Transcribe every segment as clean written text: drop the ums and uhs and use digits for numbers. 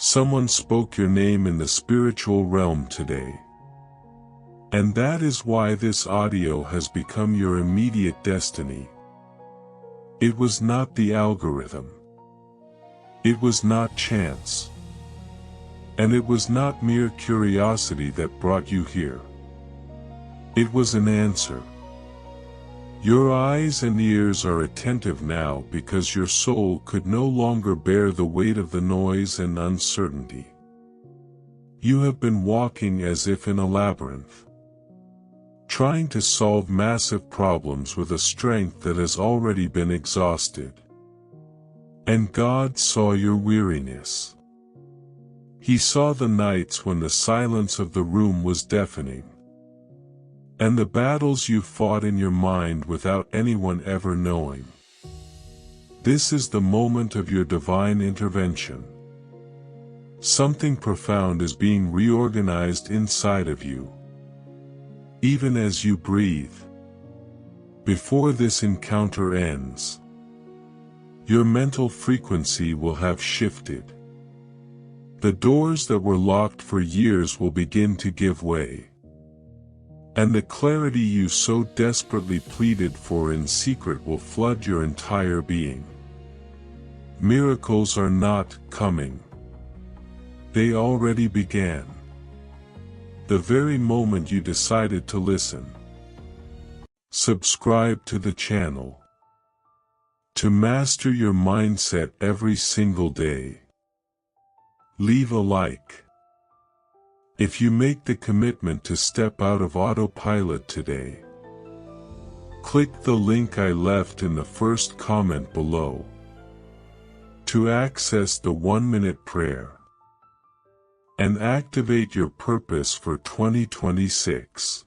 Someone spoke your name in the spiritual realm today. And that is why this audio has become your immediate destiny. It was not the algorithm. It was not chance. And it was not mere curiosity that brought you here. It was an answer. Your eyes and ears are attentive now because your soul could no longer bear the weight of the noise and uncertainty. You have been walking as if in a labyrinth, trying to solve massive problems with a strength that has already been exhausted. And God saw your weariness. He saw the nights when the silence of the room was deafening, and the battles you fought in your mind without anyone ever knowing. This is the moment of your divine intervention. Something profound is being reorganized inside of you. Even as you breathe. Before this encounter ends, your mental frequency will have shifted. The doors that were locked for years will begin to give way. And the clarity you so desperately pleaded for in secret will flood your entire being. Miracles are not coming. They already began. The very moment you decided to listen. Subscribe to the channel. To master your mindset every single day. Leave a like. If you make the commitment to step out of autopilot today, click the link I left in the first comment below to access the 1-minute prayer and activate your purpose for 2026.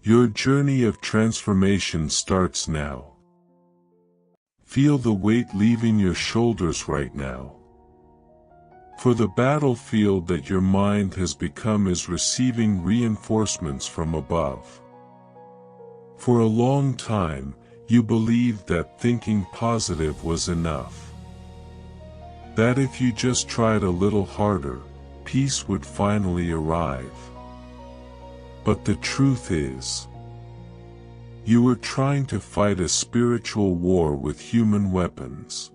Your journey of transformation starts now. Feel the weight leaving your shoulders right now. For the battlefield that your mind has become is receiving reinforcements from above. For a long time, you believed that thinking positive was enough. That if you just tried a little harder, peace would finally arrive. But the truth is, you were trying to fight a spiritual war with human weapons.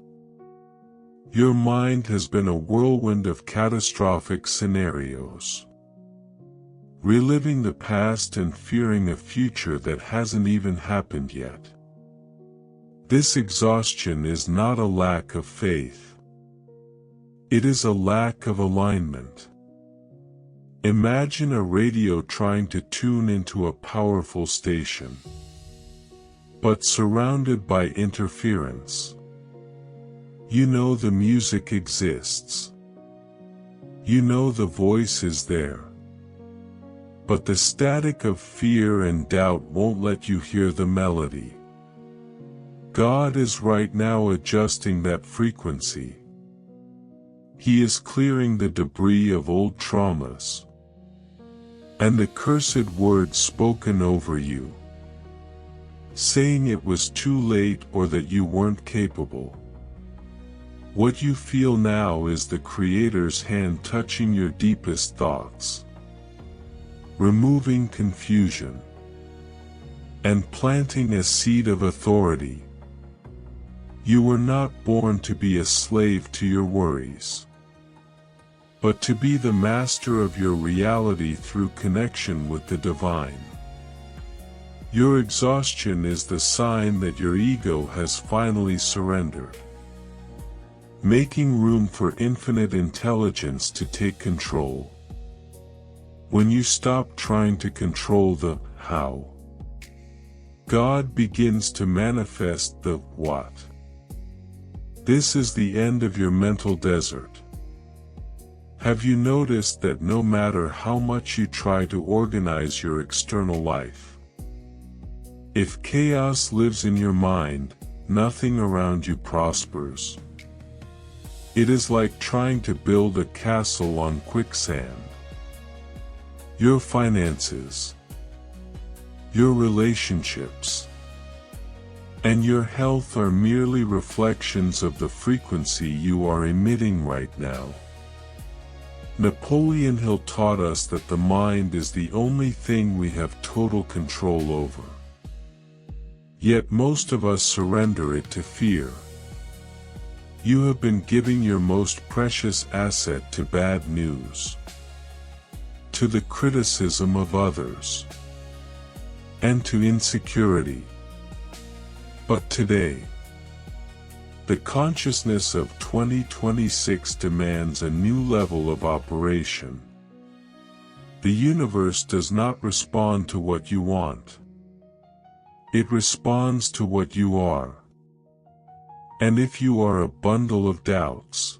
Your mind has been a whirlwind of catastrophic scenarios, reliving the past and fearing a future that hasn't even happened yet. This exhaustion is not a lack of faith. It is a lack of alignment. Imagine a radio trying to tune into a powerful station, but surrounded by interference. You know the music exists. You know the voice is there. But the static of fear and doubt won't let you hear the melody. God is right now adjusting that frequency. He is clearing the debris of old traumas and the cursed words spoken over you, saying it was too late or that you weren't capable. What you feel now is the Creator's hand touching your deepest thoughts, removing confusion, and planting a seed of authority. You were not born to be a slave to your worries, but to be the master of your reality through connection with the divine. Your exhaustion is the sign that your ego has finally surrendered, making room for infinite intelligence to take control. When you stop trying to control the how, God begins to manifest the what. This is the end of your mental desert. Have you noticed that no matter how much you try to organize your external life, if chaos lives in your mind, nothing around you prospers? It is like trying to build a castle on quicksand. Your finances, your relationships, and your health are merely reflections of the frequency you are emitting right now. Napoleon Hill taught us that the mind is the only thing we have total control over. Yet most of us surrender it to fear. You have been giving your most precious asset to bad news, to the criticism of others, and to insecurity. But today, the consciousness of 2026 demands a new level of operation. The universe does not respond to what you want. It responds to what you are. And if you are a bundle of doubts,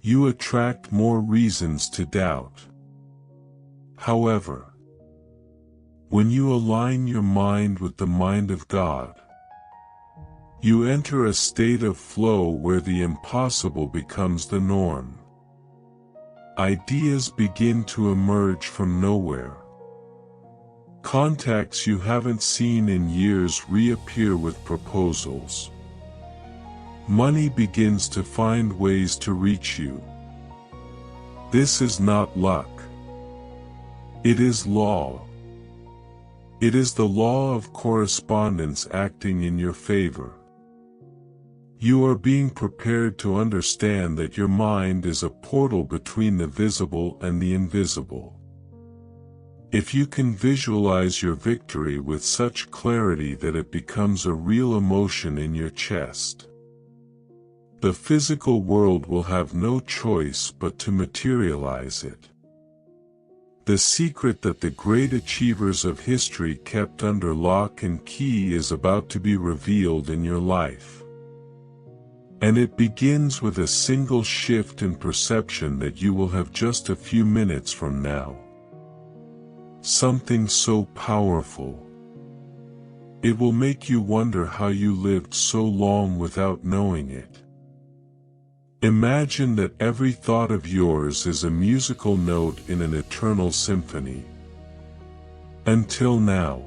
you attract more reasons to doubt. However, when you align your mind with the mind of God, you enter a state of flow where the impossible becomes the norm. Ideas begin to emerge from nowhere. Contacts you haven't seen in years reappear with proposals. Money begins to find ways to reach you. This is not luck. It is law. It is the law of correspondence acting in your favor. You are being prepared to understand that your mind is a portal between the visible and the invisible. If you can visualize your victory with such clarity that it becomes a real emotion in your chest, the physical world will have no choice but to materialize it. The secret that the great achievers of history kept under lock and key is about to be revealed in your life. And it begins with a single shift in perception that you will have just a few minutes from now. Something so powerful. It will make you wonder how you lived so long without knowing it. Imagine that every thought of yours is a musical note in an eternal symphony. Until now,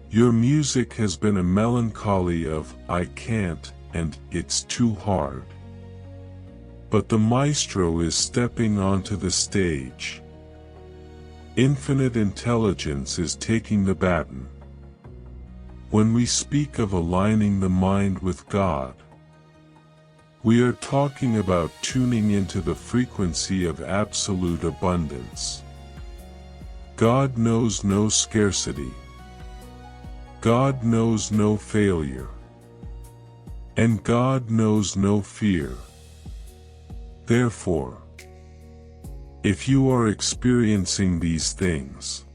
your music has been a melancholy of "I can't" and "it's too hard." But the maestro is stepping onto the stage. Infinite intelligence is taking the baton. When we speak of aligning the mind with God, we are talking about tuning into the frequency of absolute abundance. God knows no scarcity. God knows no failure. And God knows no fear. Therefore, if you are experiencing these things,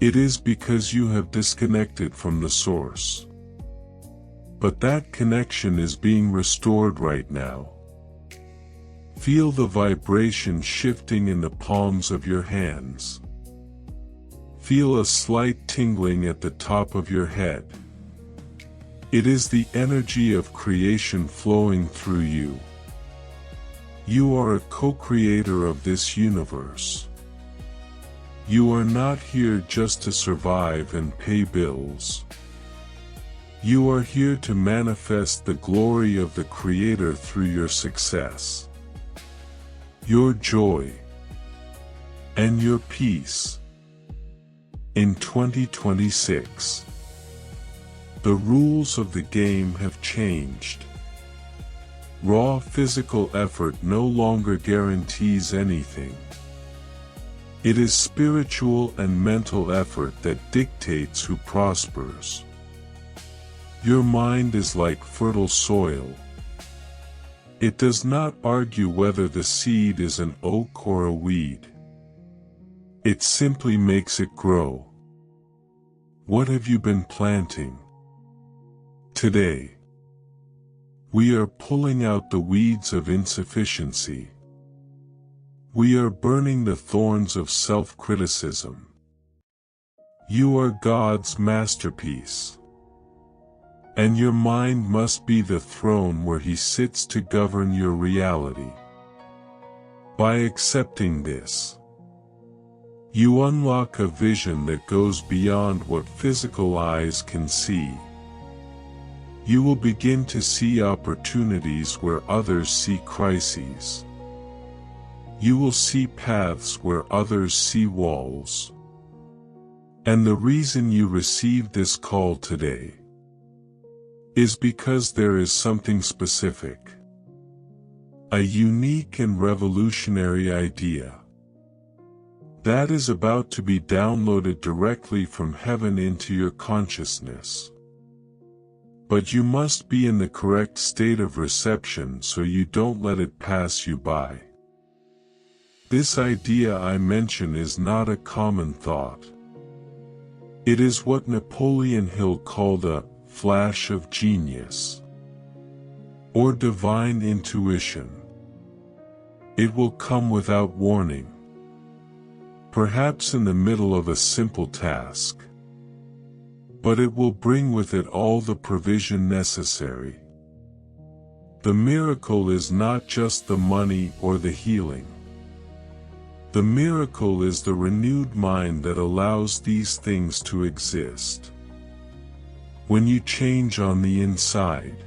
it is because you have disconnected from the source. But that connection is being restored right now. Feel the vibration shifting in the palms of your hands. Feel a slight tingling at the top of your head. It is the energy of creation flowing through you. You are a co-creator of this universe. You are not here just to survive and pay bills. You are here to manifest the glory of the Creator through your success, your joy, and your peace. In 2026, the rules of the game have changed. Raw physical effort no longer guarantees anything. It is spiritual and mental effort that dictates who prospers. Your mind is like fertile soil. It does not argue whether the seed is an oak or a weed. It simply makes it grow. What have you been planting? Today, we are pulling out the weeds of insufficiency. We are burning the thorns of self-criticism. You are God's masterpiece. And your mind must be the throne where He sits to govern your reality. By accepting this, you unlock a vision that goes beyond what physical eyes can see. You will begin to see opportunities where others see crises. You will see paths where others see walls. And the reason you received this call today is because there is something specific, a unique and revolutionary idea that is about to be downloaded directly from heaven into your consciousness. But you must be in the correct state of reception so you don't let it pass you by. This idea I mention is not a common thought. It is what Napoleon Hill called a flash of genius, or divine intuition. It will come without warning, perhaps in the middle of a simple task, but it will bring with it all the provision necessary. The miracle is not just the money or the healing. The miracle is the renewed mind that allows these things to exist. When you change on the inside,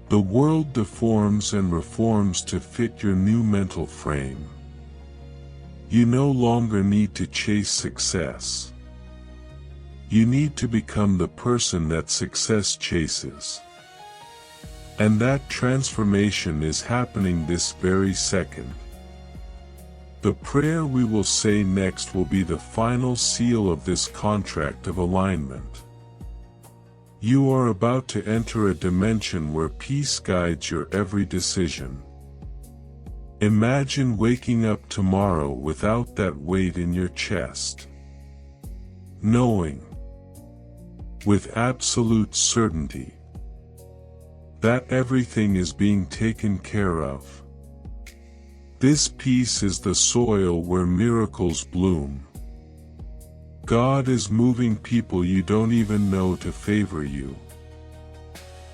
the world deforms and reforms to fit your new mental frame. You no longer need to chase success. You need to become the person that success chases. And that transformation is happening this very second. The prayer we will say next will be the final seal of this contract of alignment. You are about to enter a dimension where peace guides your every decision. Imagine waking up tomorrow without that weight in your chest. Knowing, with absolute certainty, that everything is being taken care of. This peace is the soil where miracles bloom. God is moving people you don't even know to favor you.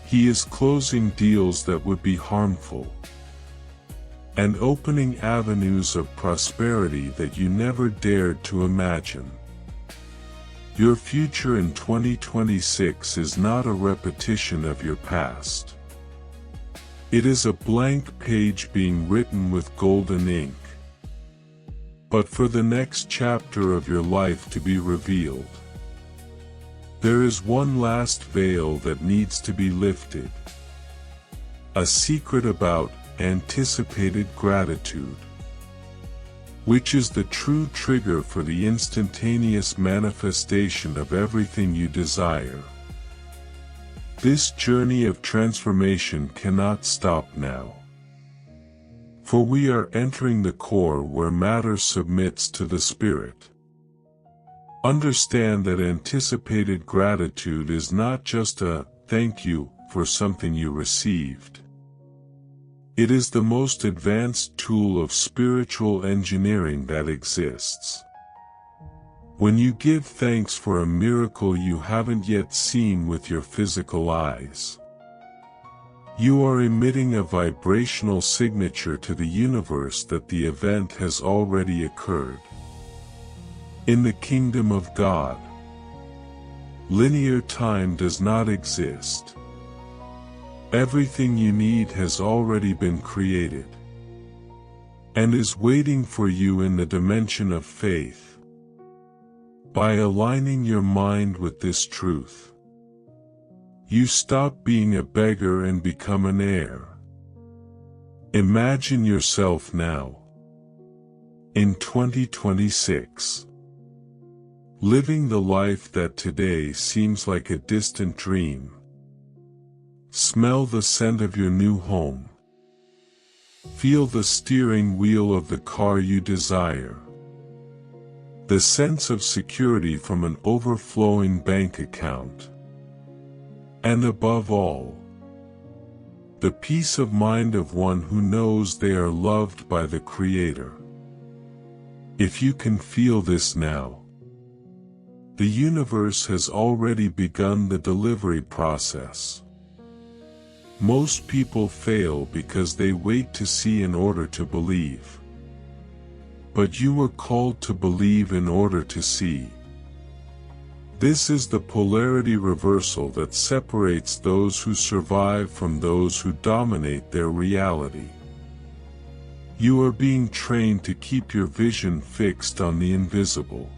He is closing deals that would be harmful, and opening avenues of prosperity that you never dared to imagine. Your future in 2026 is not a repetition of your past. It is a blank page being written with golden ink. But for the next chapter of your life to be revealed, there is one last veil that needs to be lifted. A secret about anticipated gratitude, which is the true trigger for the instantaneous manifestation of everything you desire. This journey of transformation cannot stop now. For we are entering the core where matter submits to the spirit. Understand that anticipated gratitude is not just a thank you for something you received. It is the most advanced tool of spiritual engineering that exists. When you give thanks for a miracle you haven't yet seen with your physical eyes, you are emitting a vibrational signature to the universe that the event has already occurred. In the kingdom of God, linear time does not exist. Everything you need has already been created, and is waiting for you in the dimension of faith. By aligning your mind with this truth, you stop being a beggar and become an heir. Imagine yourself now, in 2026, living the life that today seems like a distant dream. Smell the scent of your new home. Feel the steering wheel of the car you desire. The sense of security from an overflowing bank account. And above all, the peace of mind of one who knows they are loved by the Creator. If you can feel this now, the universe has already begun the delivery process. Most people fail because they wait to see in order to believe. But you were called to believe in order to see. This is the polarity reversal that separates those who survive from those who dominate their reality. You are being trained to keep your vision fixed on the invisible,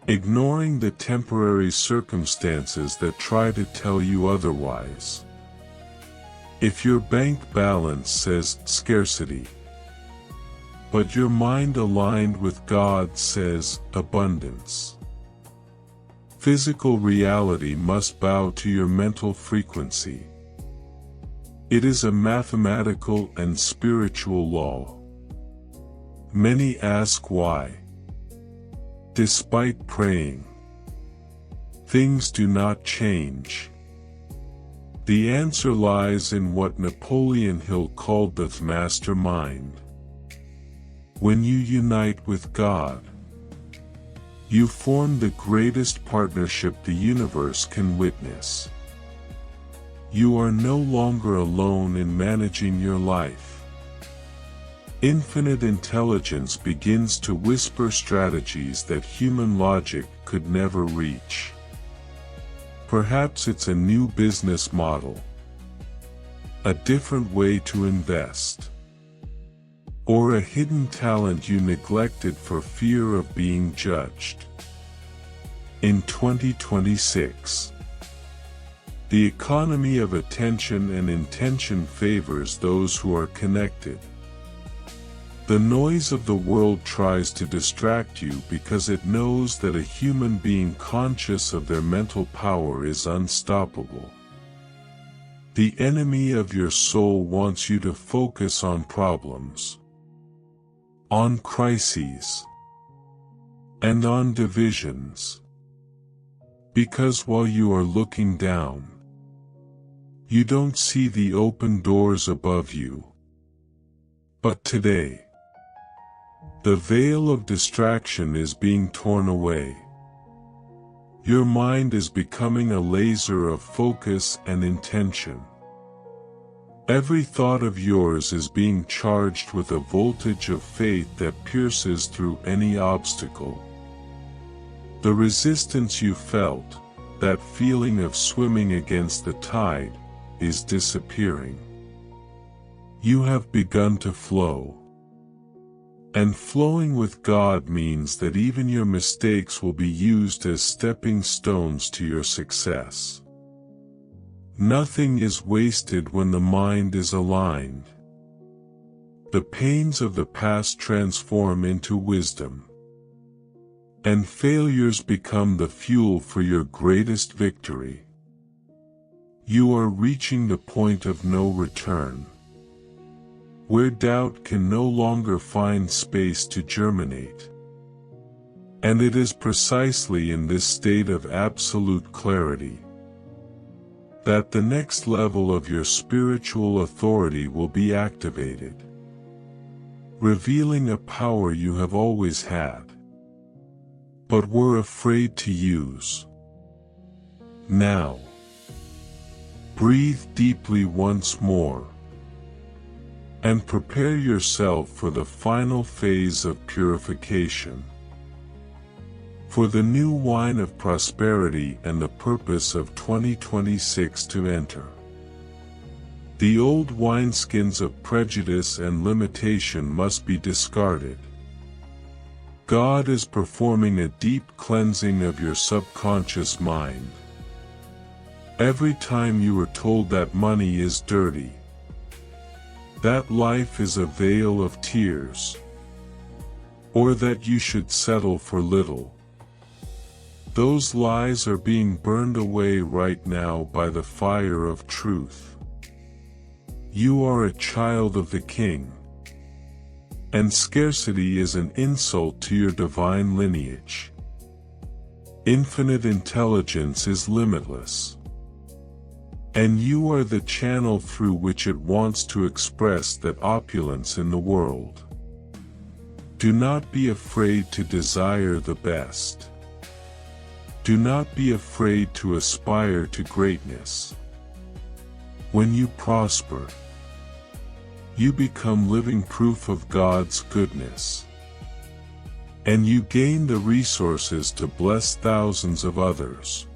ignoring the temporary circumstances that try to tell you otherwise. If your bank balance says scarcity, but your mind aligned with God says abundance, physical reality must bow to your mental frequency. It is a mathematical and spiritual law. Many ask why, despite praying, things do not change. The answer lies in what Napoleon Hill called the mastermind. When you unite with God, you form the greatest partnership the universe can witness. You are no longer alone in managing your life. Infinite intelligence begins to whisper strategies that human logic could never reach. Perhaps it's a new business model, a different way to invest, or a hidden talent you neglected for fear of being judged. In 2026, the economy of attention and intention favors those who are connected. The noise of the world tries to distract you because it knows that a human being conscious of their mental power is unstoppable. The enemy of your soul wants you to focus on problems, on crises, and on divisions. Because while you are looking down, you don't see the open doors above you. But today, the veil of distraction is being torn away. Your mind is becoming a laser of focus and intention. Every thought of yours is being charged with a voltage of faith that pierces through any obstacle. The resistance you felt, that feeling of swimming against the tide, is disappearing. You have begun to flow. And flowing with God means that even your mistakes will be used as stepping stones to your success. Nothing is wasted when the mind is aligned. The pains of the past transform into wisdom, and failures become the fuel for your greatest victory. You are reaching the point of no return, where doubt can no longer find space to germinate. And it is precisely in this state of absolute clarity that the next level of your spiritual authority will be activated, revealing a power you have always had, but were afraid to use. Now, breathe deeply once more, and prepare yourself for the final phase of purification, for the new wine of prosperity and the purpose of 2026 to enter. The old wineskins of prejudice and limitation must be discarded. God is performing a deep cleansing of your subconscious mind. Every time you are told that money is dirty, that life is a vale of tears, or that you should settle for little, those lies are being burned away right now by the fire of truth. You are a child of the King, and scarcity is an insult to your divine lineage. Infinite intelligence is limitless, and you are the channel through which it wants to express that opulence in the world. Do not be afraid to desire the best. Do not be afraid to aspire to greatness. When you prosper, you become living proof of God's goodness, and you gain the resources to bless thousands of others.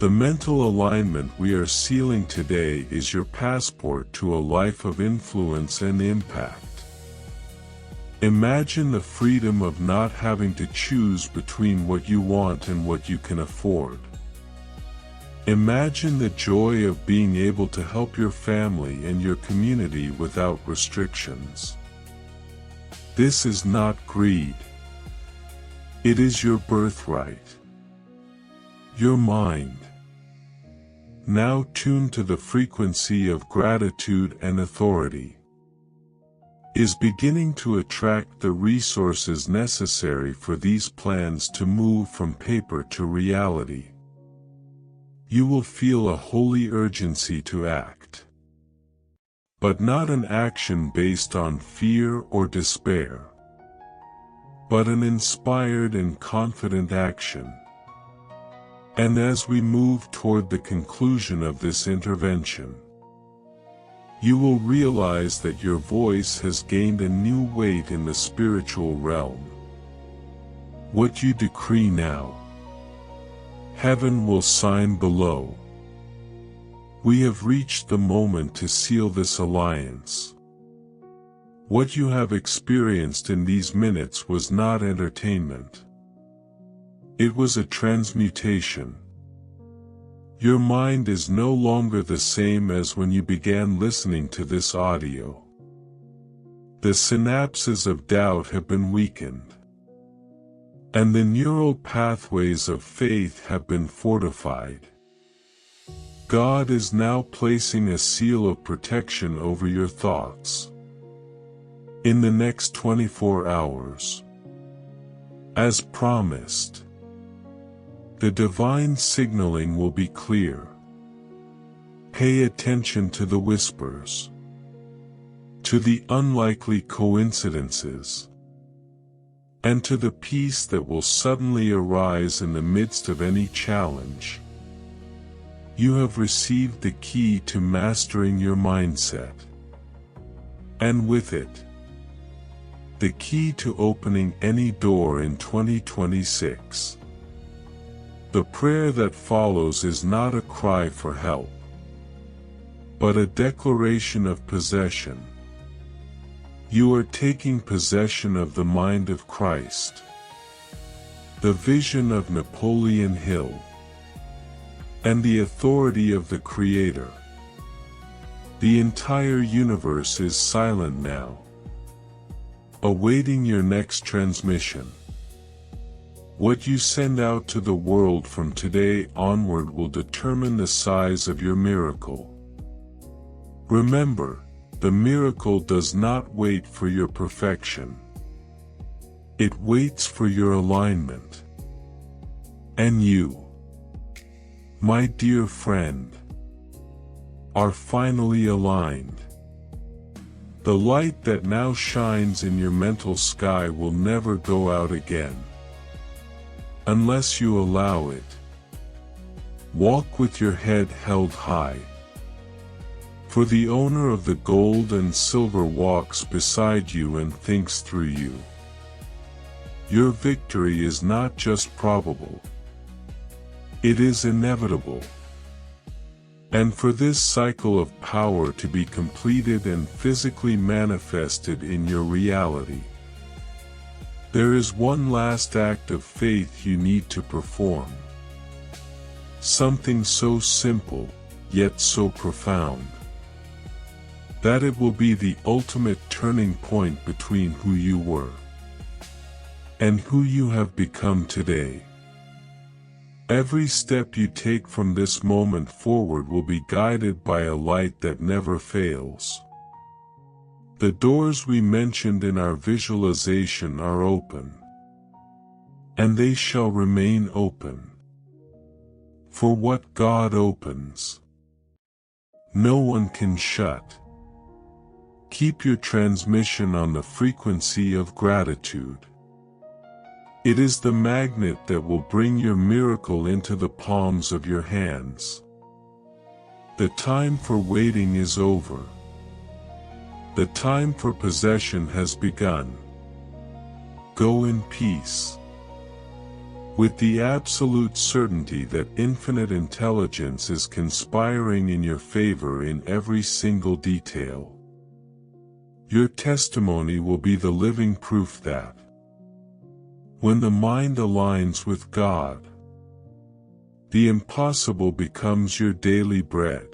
The mental alignment we are sealing today is your passport to a life of influence and impact. Imagine the freedom of not having to choose between what you want and what you can afford. Imagine the joy of being able to help your family and your community without restrictions. This is not greed. It is your birthright. Your mind, now tuned to the frequency of gratitude and authority, is beginning to attract the resources necessary for these plans to move from paper to reality. You will feel a holy urgency to act. But not an action based on fear or despair, but an inspired and confident action. And as we move toward the conclusion of this intervention, you will realize that your voice has gained a new weight in the spiritual realm. What you decree now, heaven will sign below. We have reached the moment to seal this alliance. What you have experienced in these minutes was not entertainment. It was a transmutation. Your mind is no longer the same as when you began listening to this audio. The synapses of doubt have been weakened, and the neural pathways of faith have been fortified. God is now placing a seal of protection over your thoughts. In the next 24 hours, as promised, the divine signaling will be clear. Pay attention to the whispers, to the unlikely coincidences, and to the peace that will suddenly arise in the midst of any challenge. You have received the key to mastering your mindset, and with it, the key to opening any door in 2026. The prayer that follows is not a cry for help, but a declaration of possession. You are taking possession of the mind of Christ, the vision of Napoleon Hill, and the authority of the Creator. The entire universe is silent now, awaiting your next transmission. What you send out to the world from today onward will determine the size of your miracle. Remember, the miracle does not wait for your perfection. It waits for your alignment. And you, my dear friend, are finally aligned. The light that now shines in your mental sky will never go out again, unless you allow it. Walk with your head held high, for the owner of the gold and silver walks beside you and thinks through you. Your victory is not just probable, it is inevitable. And for this cycle of power to be completed and physically manifested in your reality, there is one last act of faith you need to perform. Something so simple, yet so profound, that it will be the ultimate turning point between who you were and who you have become today. Every step you take from this moment forward will be guided by a light that never fails. The doors we mentioned in our visualization are open, and they shall remain open. For what God opens, no one can shut. Keep your transmission on the frequency of gratitude. It is the magnet that will bring your miracle into the palms of your hands. The time for waiting is over. The time for possession has begun. Go in peace. with the absolute certainty that infinite intelligence is conspiring in your favor in every single detail. Your testimony will be the living proof that, when the mind aligns with God, the impossible becomes your daily bread.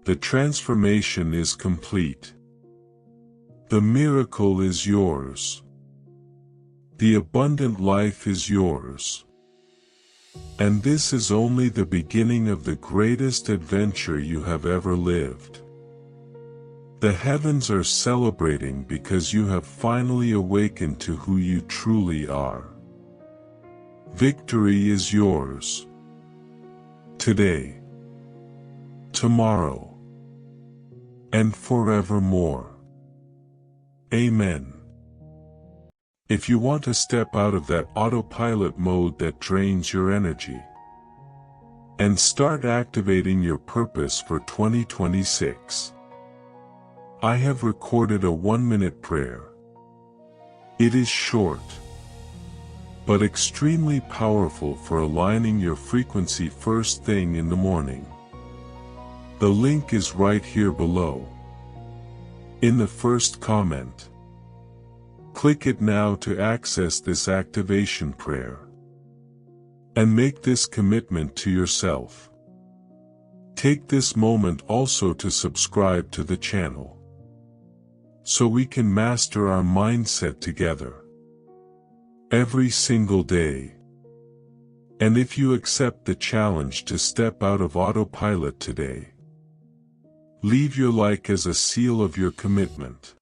The transformation is complete. The miracle is yours. The abundant life is yours. And this is only the beginning of the greatest adventure you have ever lived. The heavens are celebrating because you have finally awakened to who you truly are. Victory is yours. Today, tomorrow, and forevermore. Amen. If you want to step out of that autopilot mode that drains your energy, and start activating your purpose for 2026, I have recorded a 1-minute prayer. It is short, but extremely powerful for aligning your frequency first thing in the morning. The link is right here below, in the first comment. Click it now to access this activation prayer, and make this commitment to yourself. Take this moment also to subscribe to the channel, so we can master our mindset together, every single day. And if you accept the challenge to step out of autopilot today, leave your like as a seal of your commitment.